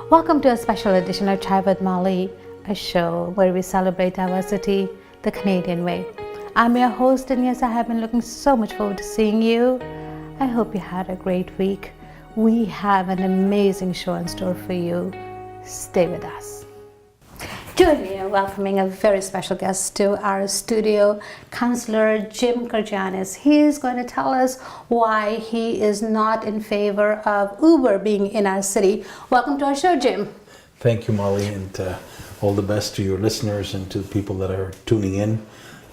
Welcome to a special edition of Chai with Molly, a show where we celebrate diversity the Canadian way. I'm your host, and yes, I have been looking so much forward to seeing you. I hope you had a great week. We have an amazing show in store for you. Stay with us. Join me in welcoming a very special guest to our studio, Councillor Jim Karjanis. He is going to tell us why he is not in favor of Uber being in our city. Welcome to our show, Jim. Thank you, Molly, and all the best to your listeners and to the people that are tuning in,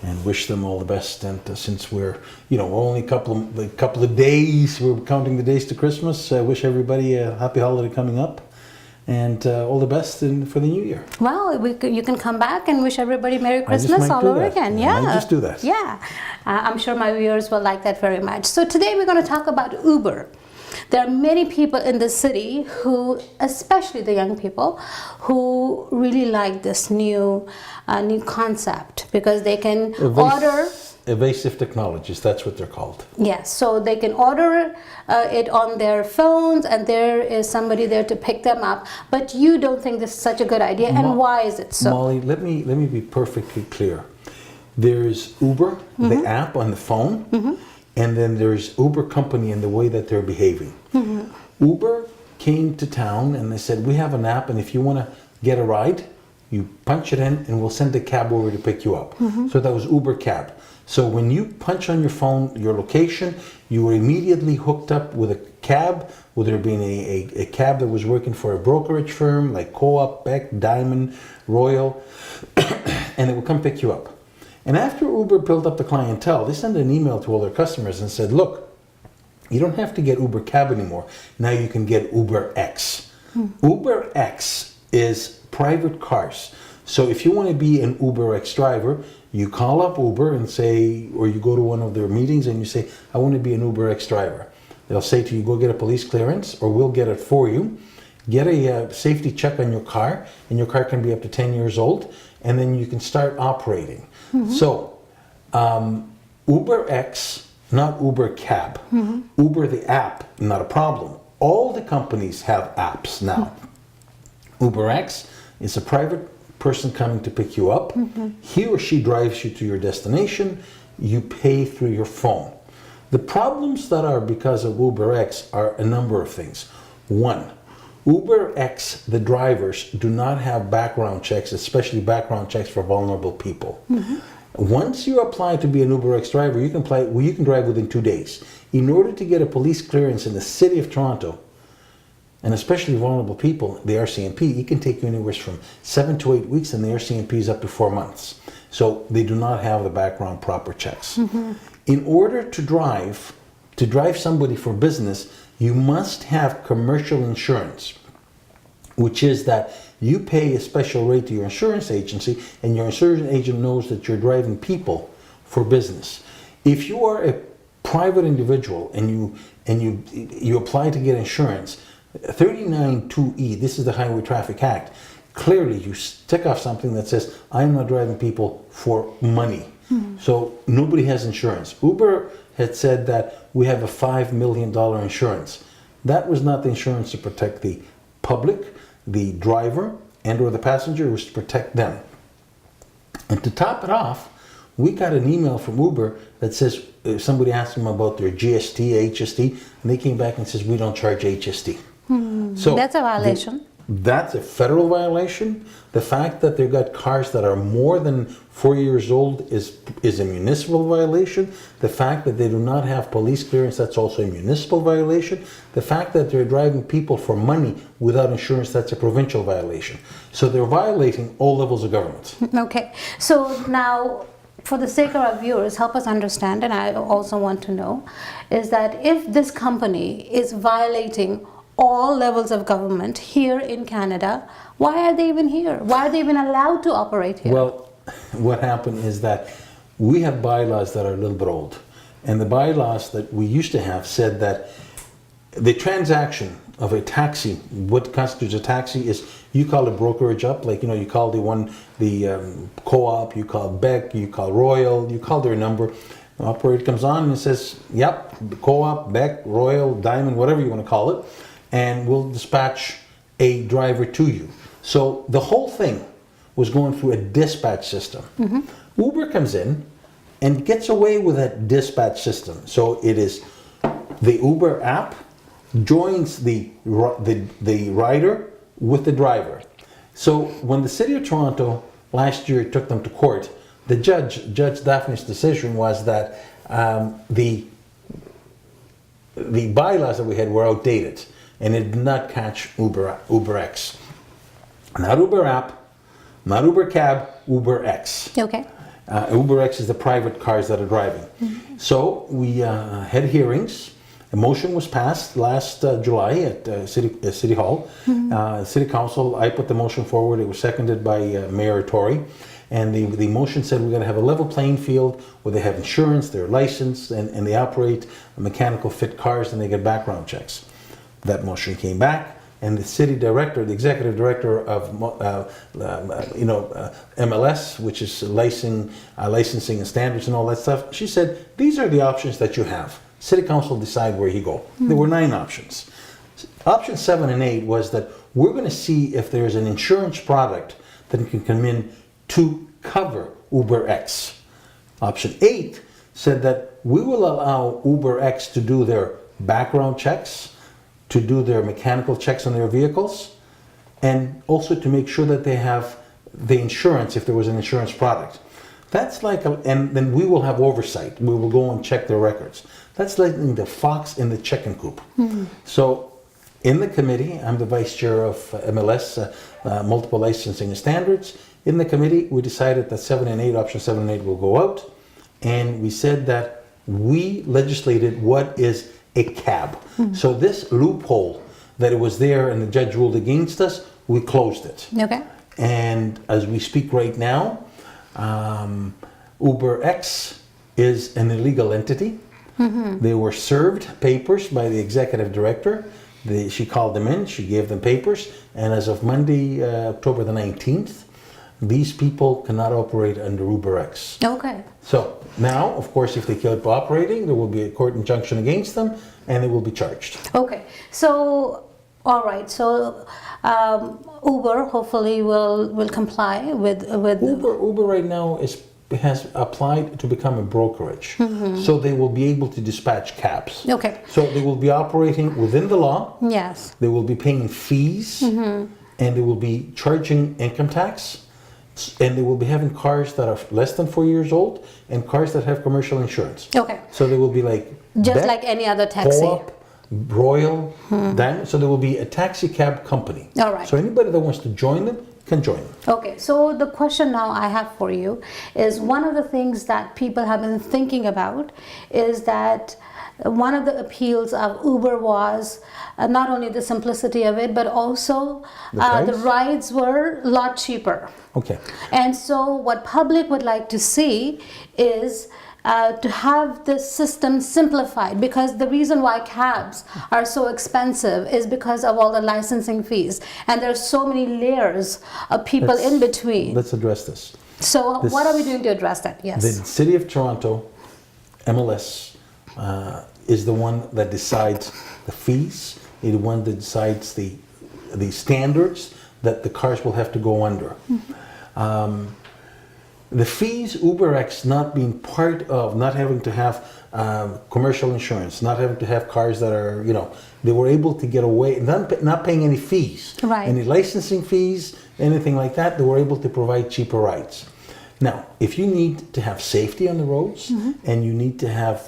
and wish them all the best. And since we're only a couple of days, we're counting the days to Christmas. I wish everybody a happy holiday coming up. And all the best for the new year. Well, you can come back and wish everybody Merry Christmas all over again. Yeah, I might just do that. Yeah, I'm sure my viewers will like that very much. So today we're going to talk about Uber. There are many people in the city who, especially the young people, who really like this new concept because they can order. Evasive technologies, that's what they're called. Yes, so they can order it on their phones and there is somebody there to pick them up. But you don't think this is such a good idea, and why is it so? Molly, let me be perfectly clear. There's Uber, the app on the phone, and then there's Uber company and the way that they're behaving. Uber came to town and they said, we have an app, and if you want to get a ride, you punch it in and we'll send a cab over to pick you up. So that was Uber Cab. So when you punch on your phone your location, you were immediately hooked up with a cab, whether it being a cab that was working for a brokerage firm like Co-op, Beck, Diamond, Royal, and it would come pick you up. And after Uber built up the clientele, they sent an email to all their customers and said, look, you don't have to get Uber Cab anymore. Now you can get Uber X. Uber X is private cars. So if you want to be an Uber X driver, you call up Uber and say, or you go to one of their meetings and you say, I want to be an Uber X driver. They'll say to you, go get a police clearance, or we'll get it for you. Get a safety check on your car, and your car can be up to 10 years old, and then you can start operating. So Uber X, not Uber Cab. Uber the app, not a problem. All the companies have apps now. Uber X is a private person coming to pick you up. He or she drives you to your destination. You pay through your phone. The problems that are because of Uber X are a number of things. One, Uber X, the drivers do not have background checks, especially background checks for vulnerable people. Once you apply to be an Uber X driver, you can drive within 2 days. In order to get a police clearance in the city of Toronto, and especially vulnerable people, the RCMP, it can take you anywhere from 7 to 8 weeks, and the RCMP is up to 4 months. So they do not have the background proper checks. In order to drive somebody for business, you must have commercial insurance, which is that you pay a special rate to your insurance agency, and your insurance agent knows that you're driving people for business. If you are a private individual and you apply to get insurance, 39(2)(e), this is the Highway Traffic Act, clearly you stick off something that says, I'm not driving people for money. So nobody has insurance. Uber had said that we have a $5 million insurance. That was not the insurance to protect the public, the driver, and or the passenger. It was to protect them. And to top it off, we got an email from Uber that says, somebody asked them about their GST, HST, and they came back and says, we don't charge HST. So that's a violation. That's a federal violation. The fact that they've got cars that are more than 4 years old is a municipal violation. The fact that they do not have police clearance, that's also a municipal violation. The fact that they're driving people for money without insurance, that's a provincial violation. So they're violating all levels of government. Okay, so now, for the sake of our viewers, help us understand, and I also want to know, is that if this company is violating all levels of government here in Canada, why are they even here? Why are they even allowed to operate here? Well, what happened is that we have bylaws that are a little bit old. And the bylaws that we used to have said that the transaction of a taxi, what constitutes a taxi is you call a brokerage up, like, you call the Co-op, you call Beck, you call Royal, you call their number. The operator comes on and says, yep, Co-op, Beck, Royal, Diamond, whatever you want to call it, and we'll dispatch a driver to you. So the whole thing was going through a dispatch system. Uber comes in and gets away with that dispatch system. So it is the Uber app joins the rider with the driver. So when the City of Toronto last year took them to court, the Judge Daphne's decision was that the bylaws that we had were outdated and it did not catch UberX. Not Uber app, not Uber cab, UberX. Okay. UberX is the private cars that are driving. So we had hearings. A motion was passed last July at City Hall. City Council, I put the motion forward. It was seconded by Mayor Tory. And the motion said we're going to have a level playing field where they have insurance, they're licensed, and they operate mechanical fit cars and they get background checks. That motion came back, and the city director, the executive director of MLS, which is licensing and standards and all that stuff, she said, these are the options that you have. City Council decide where you go. There were 9 options. Option 7 and 8 was that we're going to see if there's an insurance product that can come in to cover UberX. Option 8 said that we will allow UberX to do their background checks, to do their mechanical checks on their vehicles, and also to make sure that they have the insurance if there was an insurance product. That's like, and then we will have oversight. We will go and check their records. That's like the fox in the chicken coop. So in the committee, I'm the vice chair of MLS, Multiple Licensing and Standards. In the committee, we decided that 7 and 8, option 7 and 8 will go out. And we said that we legislated what is a cab. So this loophole that it was there and the judge ruled against us, we closed it. Okay. And as we speak right now, UberX is an illegal entity. They were served papers by the executive director. She called them in, she gave them papers, and as of Monday, October the 19th, these people cannot operate under UberX. Okay. So now, of course, if they keep operating, there will be a court injunction against them, and they will be charged. Okay. So, all right. So Uber hopefully will comply with Uber right now has applied to become a brokerage, so they will be able to dispatch cabs. Okay. So they will be operating within the law. Yes. They will be paying fees, and they will be charging income tax. And they will be having cars that are less than 4 years old and cars that have commercial insurance. Okay. So they will be like Just Beck, like any other taxi. Co-op, Royal, Diamond. So there will be a taxi cab company. All right. So anybody that wants to join them can join them. Okay, so the question now I have for you is, one of the things that people have been thinking about is that one of the appeals of Uber was not only the simplicity of it, but also the rides were a lot cheaper. Okay. And so what public would like to see is to have this system simplified, because the reason why cabs are so expensive is because of all the licensing fees, and there's so many layers of people in between. Let's address this. So what are we doing to address that? Yes. The City of Toronto, MLS, is the one that decides the fees, is the one that decides the standards that the cars will have to go under. The fees, UberX not being part of, not having to have commercial insurance, not having to have cars that are, they were able to get away, not paying any fees, right. Any licensing fees, anything like that, they were able to provide cheaper rides. Now, if you need to have safety on the roads, and you need to have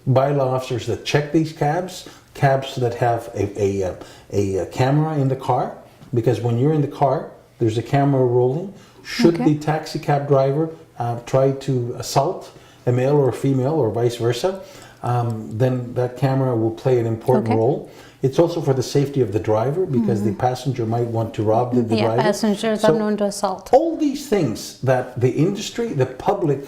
bylaw officers that check these cabs that have a camera in the car, because when you're in the car, there's a camera rolling. Should the taxi cab driver try to assault a male or a female or vice versa, then that camera will play an important role. It's also for the safety of the driver, because the passenger might want to rob the driver. Passengers are known to assault. All these things that the industry, the public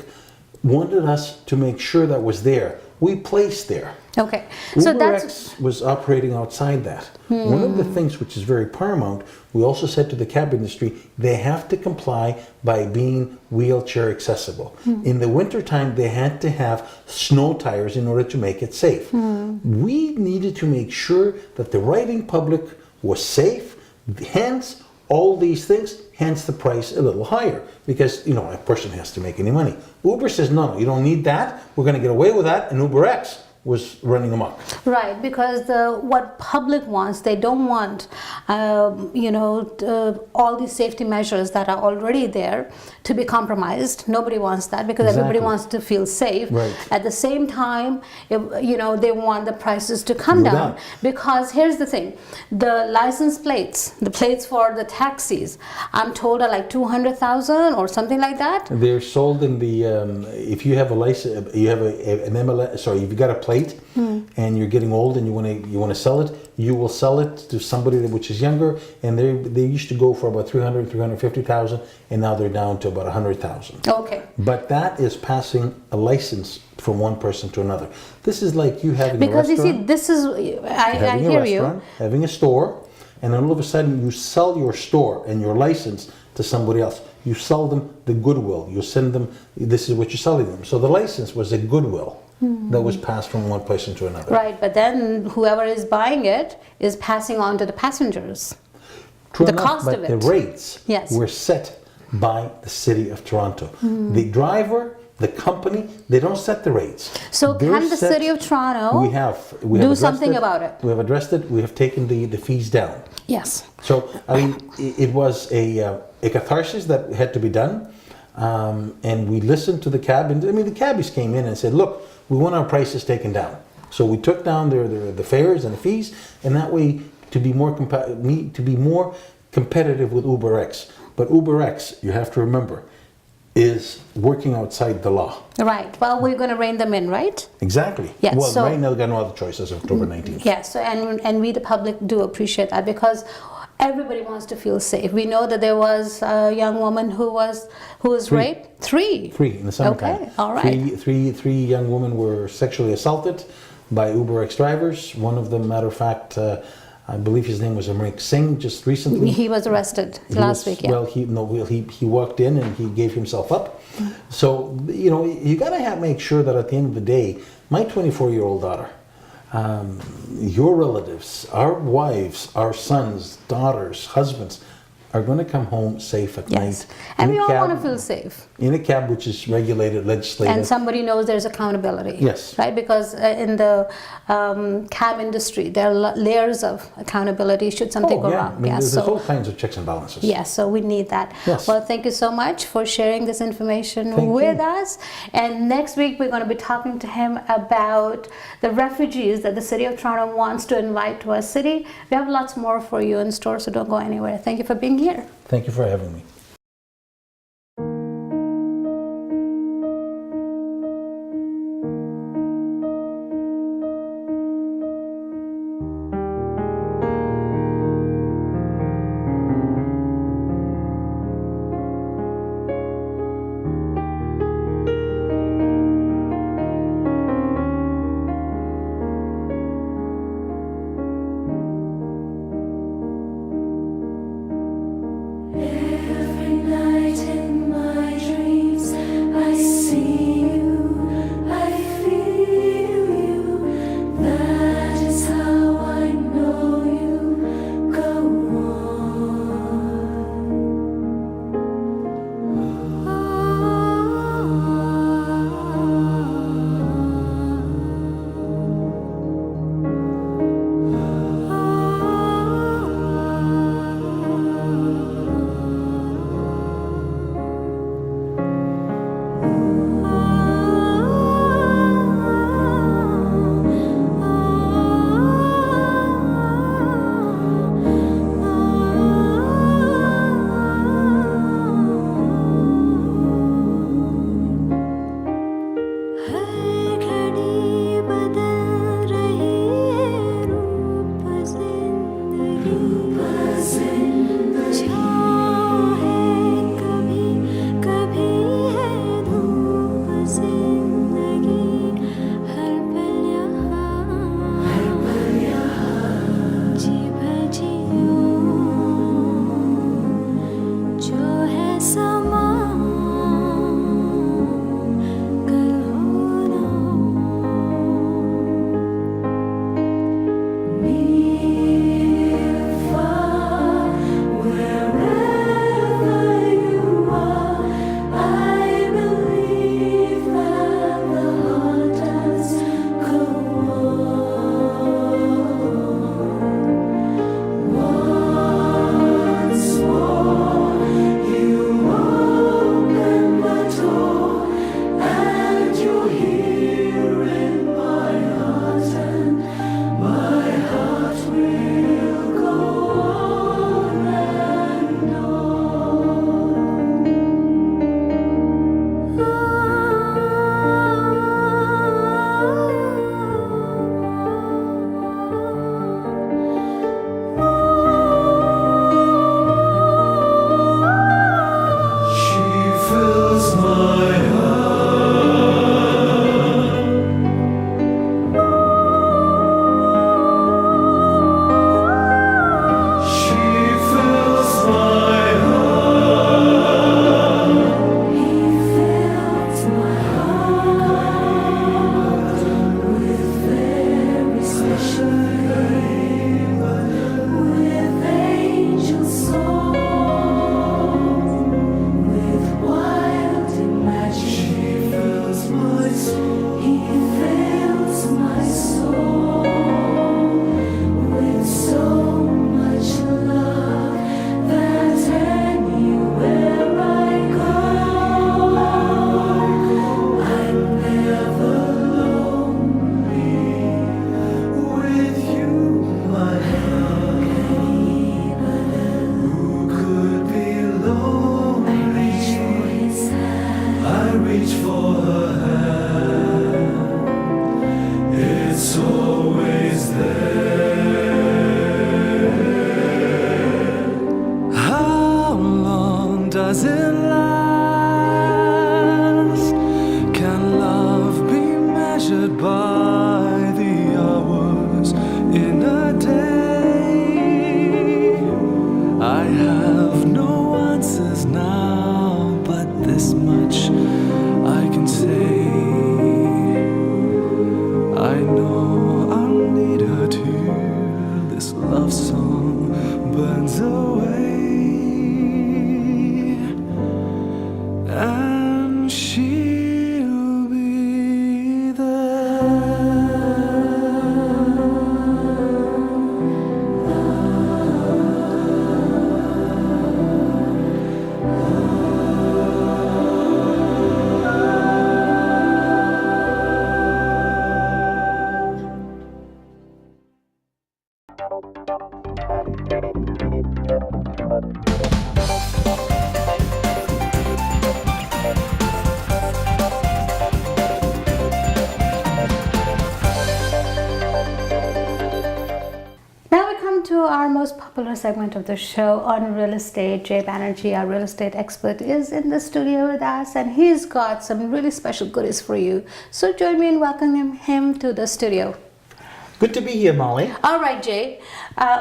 wanted us to make sure that was there, we placed there. Okay, so UberX was operating outside that. One of the things which is very paramount, we also said to the cab industry, they have to comply by being wheelchair accessible. In the wintertime, they had to have snow tires in order to make it safe. We needed to make sure that the riding public was safe, hence all these things, hence the price a little higher, because a person has to make any money. Uber says no, you don't need that, we're going to get away with that, and UberX was running amok. Right, because what public wants, they don't want, all these safety measures that are already there to be compromised. Nobody wants that, because everybody wants to feel safe. Right. At the same time, they want the prices to come down. Because here's the thing, the license plates, the plates for the taxis, I'm told are like 200,000 or something like that. They're sold in the, if you have a license, you have an MLS, sorry, if you got a plate, and you're getting old and you want to sell it, you will sell it to somebody which is younger, and they used to go for about 350,000, and now they're down to about 100,000. Okay. But that is passing a license from one person to another. This is like you having because a restaurant. You see, this is I hear you. Having a store, and then all of a sudden you sell your store and your license to somebody else. You sell them the goodwill. You send them. This is what you're selling them. So the license was a goodwill. That was passed from one person to another. Right, but then whoever is buying it is passing on to the passengers. True the enough, cost but of it. the rates were set by the City of Toronto. The driver, the company, they don't set the rates. So can the City of Toronto do something about it? We have addressed it. We have taken the fees down. Yes. So I mean, it was a catharsis that had to be done, and we listened to the cab. And I mean, the cabbies came in and said, "Look, we want our prices taken down." So we took down the fares and the fees, and that way to be more competitive with UberX. But UberX, you have to remember, is working outside the law. Right. Well, we're going to rein them in, right? Exactly. Yes. Well, So, right now they've got no other choice as of October 19th. yes. So, and we, the public, do appreciate that, because everybody wants to feel safe. We know that there was a young woman who was raped. Three in the summertime. Okay. All right. Three young women were sexually assaulted by UberX drivers. One of them, matter of fact, I believe his name was Amrik Singh, just recently. He was arrested last week, yeah. Well, he walked in and he gave himself up. So, you got to make sure that at the end of the day, my 24-year-old daughter, your relatives, our wives, our sons, daughters, husbands, are going to come home safe at night. And we all want to feel safe. In a cab which is regulated, legislated. And somebody knows there's accountability. Yes. Right? Because in the cab industry, there are layers of accountability should something go wrong. I mean, there's all kinds of checks and balances. Yes, so we need that. Yes. Well, thank you so much for sharing this information with us. And next week, we're going to be talking to him about the refugees that the City of Toronto wants to invite to our city. We have lots more for you in store, so don't go anywhere. Thank you for being here. Thank you for having me. If Does it last? Can love be measured by the hours in a day? I have no answers now, but this much I can say. I know I'll need her too. This love song burns away, and she'll be there. Now we come to our most popular segment of the show on real estate. Jay Banerjei, our real estate expert, is in the studio with us, and he's got some really special goodies for you. So join me in welcoming him to the studio. Good to be here, Molly. All right, Jay,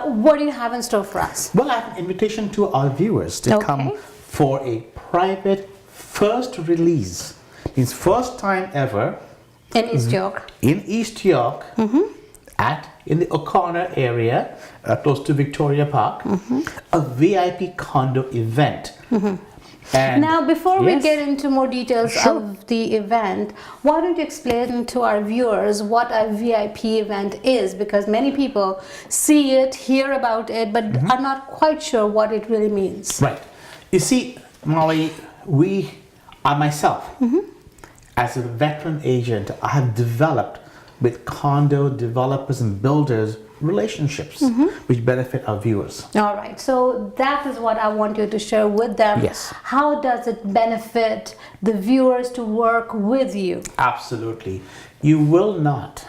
what do you have in store for us? Well, I have an invitation to our viewers to come for a private first release. It's first time ever In East York. in East York, in the O'Connor area, close to Victoria Park, a VIP condo event. And Now, before we yes, get into more details Sure. of the event, why don't you explain to our viewers what a VIP event is? Because many people see it, hear about it, but are not quite sure what it really means. Right. You see, Molly, I myself, as a veteran agent, I have developed with condo developers and builders relationships which benefit our viewers. All right, so that is what I want you to share with them. Yes. How does it benefit the viewers to work with you? Absolutely. You will not,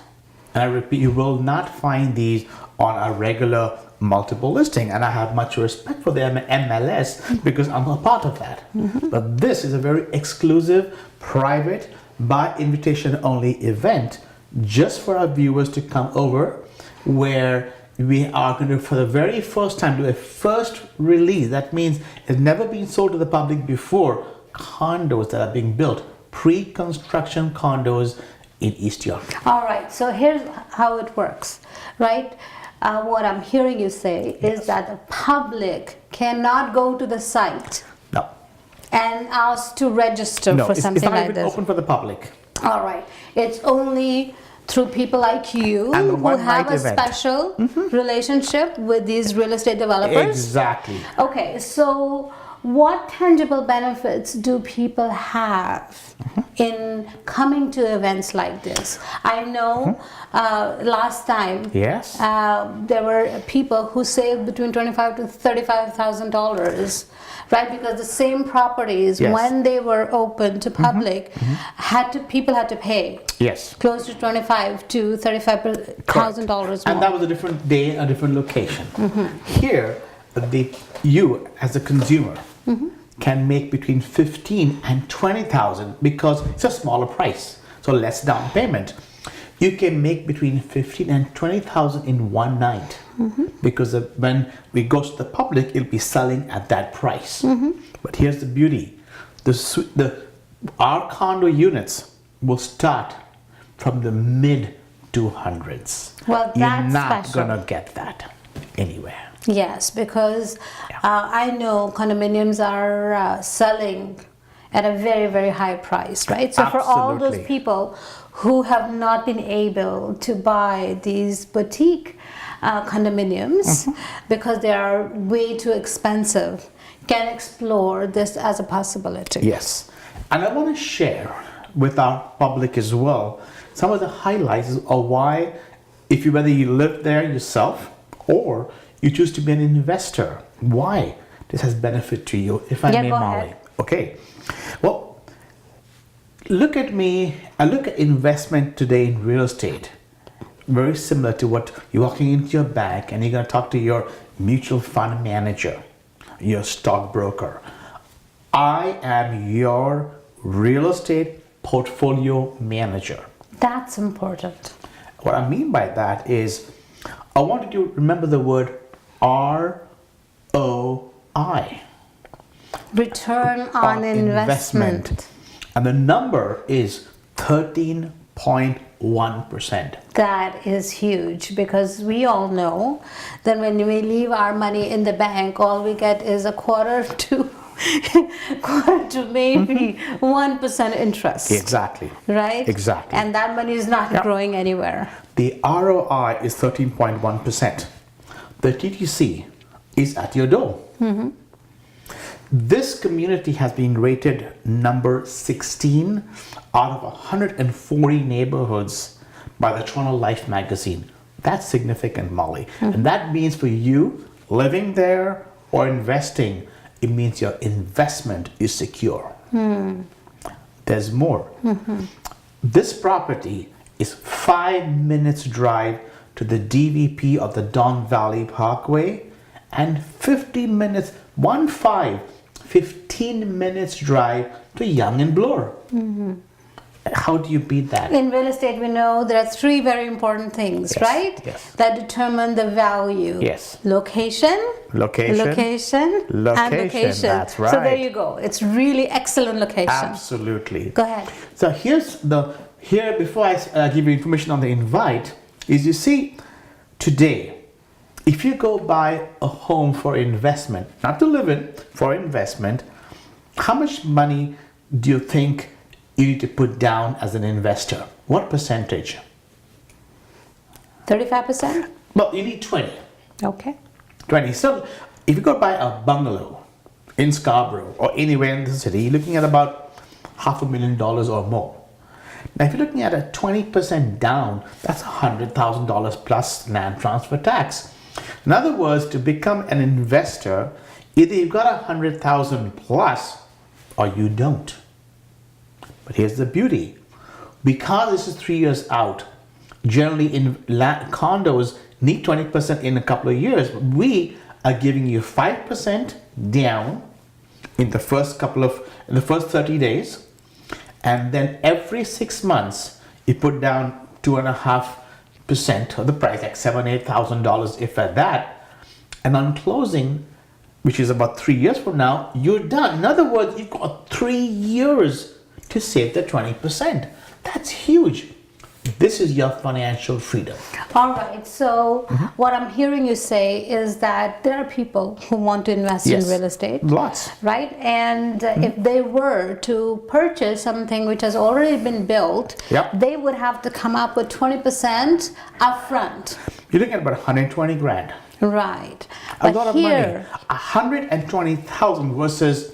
and I repeat, you will not find these on a regular multiple listing, and I have much respect for the MLS because I'm a part of that. But this is a very exclusive, private, by invitation only event just for our viewers to come over, where we are going to, for the very first time, do a first release. That means it's never been sold to the public before. Condos that are being built, pre-construction condos in East York. All right, so here's how it works, right? What I'm hearing you say is that the public cannot go to the site No, and ask to register no, for it's something not like even this. open for the public. All right, it's only through people like you And the who one have night a event. special relationship with these real estate developers. Exactly. Okay, so what tangible benefits do people have in coming to events like this? I know last time Yes. there were people who saved between $25,000 to $35,000, right? Because the same properties, Yes. when they were open to public, people had to pay Yes. close to $25,000 to $35,000 more. And that was a different day, a different location. Here, you as a consumer can make between 15 and 20,000 because it's a smaller price, so less down payment. You can make between 15 and 20,000 in one night because when we go to the public, it'll be selling at that price. But here's the beauty: our condo units will start from the mid 200s. Well, You're that's not special. gonna get that anywhere. Yes, because I know condominiums are selling at a very, very high price, right? So for all those Absolutely. people who have not been able to buy these boutique condominiums because they are way too expensive, can explore this as a possibility. Yes, and I want to share with our public as well some of the highlights of why, whether you live there yourself or you choose to be an investor, why this has benefit to you, if I may, go Molly. ahead. Okay, well, look at me. I look at investment today in real estate very similar to what you're walking into your bank and you're going to talk to your mutual fund manager, your stockbroker. I am your real estate portfolio manager. That's important. What I mean by that is, I want you to remember the word ROI. Return on investment. And the number is 13.1%. That is huge, because we all know that when we leave our money in the bank, all we get is a quarter to maybe 1% interest. Exactly. Right? Exactly. And that money is not growing anywhere. The ROI is 13.1%. The TTC is at your door. This community has been rated number 16 out of 140 neighborhoods by the Toronto Life magazine. That's significant, Molly. And that means for you living there or investing, it means your investment is secure. There's more. This property is 5 minutes drive to the DVP of the Don Valley Parkway and 15 minutes drive to Yonge and Bloor. How do you beat that? In real estate, we know there are three very important things, Yes, right? yes. That determine the value. Yes. Location. Location. And location. That's So there right. you go. It's really excellent location. Absolutely. Go ahead. So here before I give you information on the invite, is you see, today, if you go buy a home for investment, not to live in, for investment, how much money do you think you need to put down as an investor? What percentage? 35%? Well, you need 20. Okay. 20. So if you go buy a bungalow in Scarborough or anywhere in the city, you're looking at about $500,000 or more. Now, if you're looking at a 20% down, that's $100,000 plus land transfer tax. In other words, to become an investor, either you've got 100,000 plus or you don't. But here's the beauty. Because this is 3 years out, generally in condos need 20% in a couple of years. We are giving you 5% down in the first 30 days. And then every 6 months, you put down 2.5% of the price, like $7,000, $8,000, if at that. And on closing, which is about 3 years from now, you're done. In other words, you've got 3 years to save the 20%. That's huge. This is your financial freedom. All right. So what I'm hearing you say is that there are people who want to invest in real estate. Lots. Right? And if they were to purchase something which has already been built, they would have to come up with 20% upfront. You're looking at about 120 grand. Right. A lot of money. 120,000 versus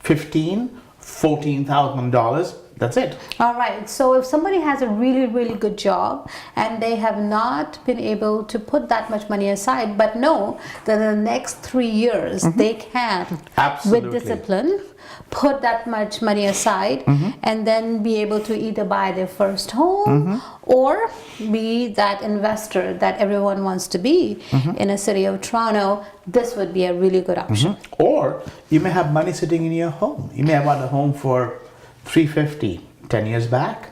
$14,000. That's it. All right. So if somebody has a really, really good job and they have not been able to put that much money aside, but know that in the next 3 years they can, with discipline, put that much money aside and then be able to either buy their first home or be that investor that everyone wants to be in a city of Toronto, this would be a really good option. Or you may have money sitting in your home. You may have bought a home for $350 10 years back.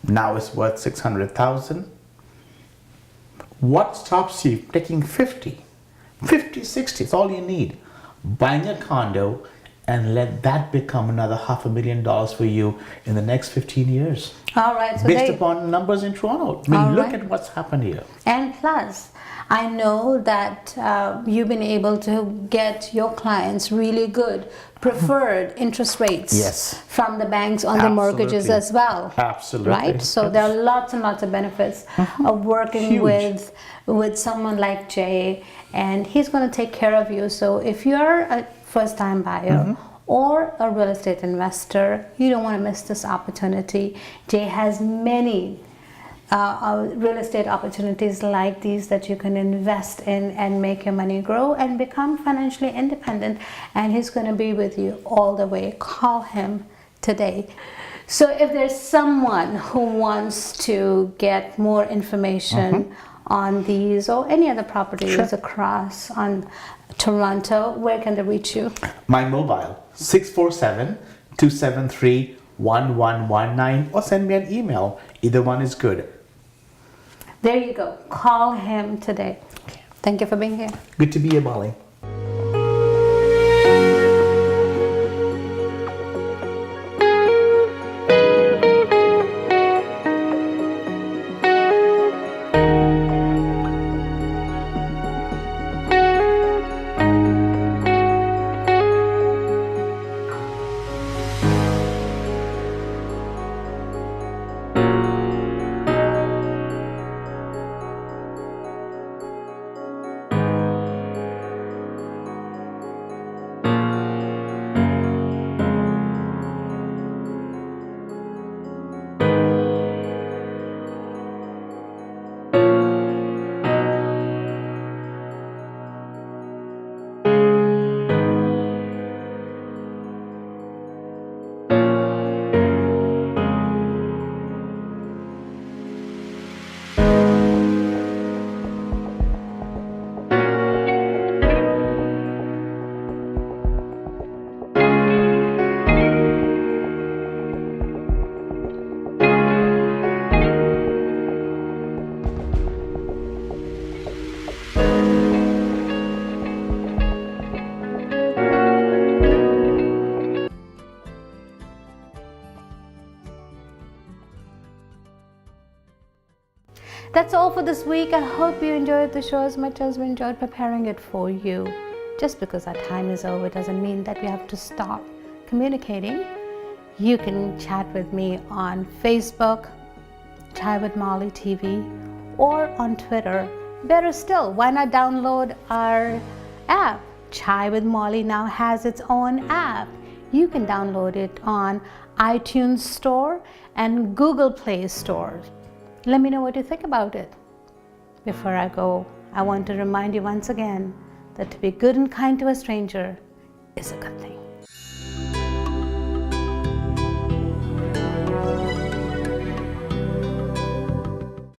Now it's worth $600,000. What stops you taking 50, 60? It's all you need. Buying a condo and let that become another $500,000 for you in the next 15 years. All right. So based upon numbers in Toronto. I mean, look at what's happened here. And plus, I know that you've been able to get your clients really good preferred interest rates from the banks on the mortgages as well. Absolutely. Right? So there are lots and lots of benefits of working with someone like Jay, and he's going to take care of you. So if you're a first-time buyer or a real estate investor, you don't want to miss this opportunity. Jay has many real estate opportunities like these that you can invest in and make your money grow and become financially independent, and he's going to be with you all the way. Call him today. So if there's someone who wants to get more information on these or any other properties across on Toronto, where can they reach you? My mobile, 647-273-1119, or send me an email. Either one is good. There you go. Call him today. Thank you for being here. Good to be here, Molly. That's all for this week. I hope you enjoyed the show as much as we enjoyed preparing it for you. Just because our time is over doesn't mean that we have to stop communicating. You can chat with me on Facebook, Chai with Molly TV, or on Twitter. Better still, why not download our app? Chai with Molly now has its own app. You can download it on iTunes Store and Google Play Store. Let me know what you think about it. Before I go, I want to remind you once again that to be good and kind to a stranger is a good thing.